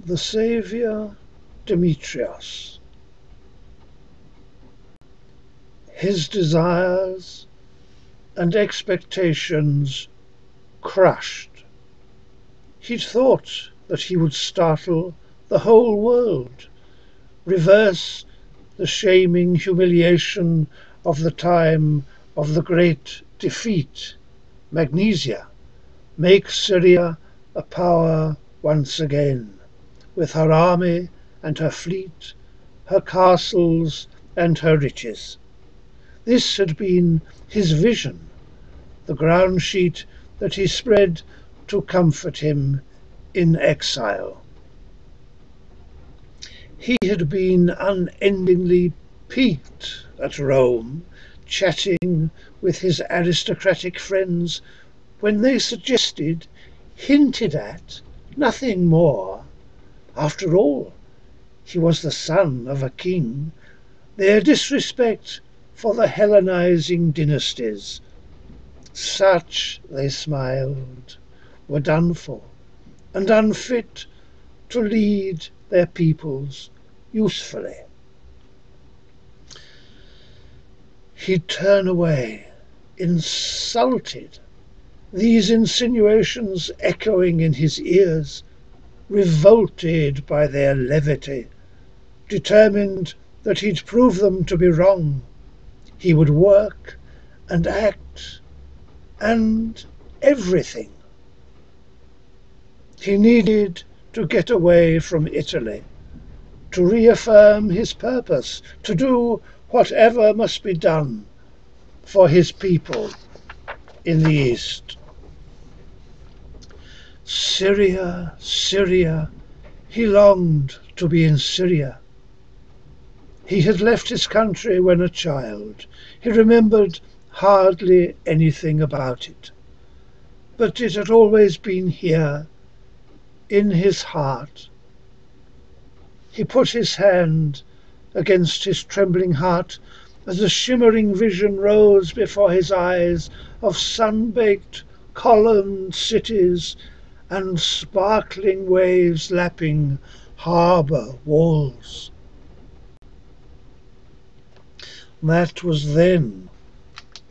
The Saviour Demetrios. His desires and expectations crushed. He'd thought that he would startle the whole world, reverse the shaming humiliation of the time of the great defeat, Magnesia, make Syria a power once again, with her army and her fleet, her castles and her riches. This had been his vision, the groundsheet that he spread to comfort him in exile. He had been unendingly piqued at Rome, chatting with his aristocratic friends, when they suggested, hinted at, nothing more. After all, he was the son of a king. Their disrespect for the Hellenizing dynasties, such, they smiled, were done for, and unfit to lead their peoples usefully. He'd turn away, insulted, these insinuations echoing in his ears, revolted by their levity, determined that he'd prove them to be wrong. He would work and act and everything. He needed to get away from Italy, to reaffirm his purpose, to do whatever must be done for his people in the East. Syria, Syria, he longed to be in Syria. He had left his country when a child. He remembered hardly anything about it. But it had always been here, in his heart. He put his hand against his trembling heart as a shimmering vision rose before his eyes of sun-baked, columned cities and sparkling waves lapping harbour walls. That was then.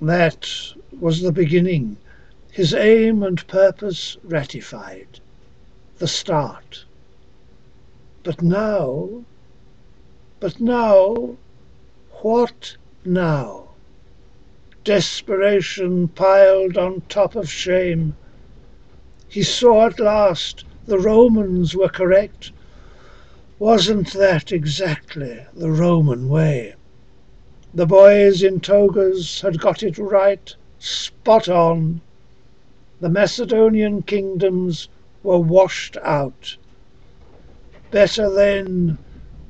That was the beginning, his aim and purpose ratified, the start. But now, what now? Desperation piled on top of shame. He saw at last the Romans were correct. Wasn't that exactly the Roman way? The boys in togas had got it right, spot on. The Macedonian kingdoms were washed out. Better then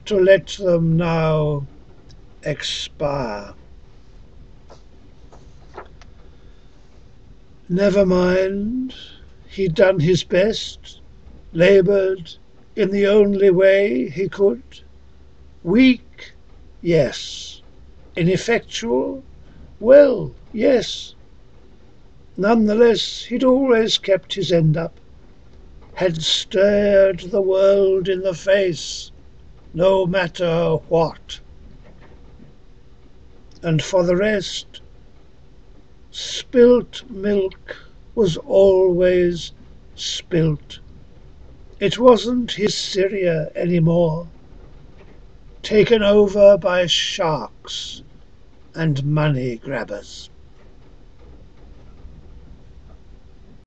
to let them now expire. Never mind, he'd done his best, laboured in the only way he could. Weak, yes. Ineffectual? Well, yes. Nonetheless, he'd always kept his end up, had stared the world in the face, no matter what. And for the rest, spilt milk was always spilt. It wasn't his Syria anymore, taken over by sharks and money grabbers.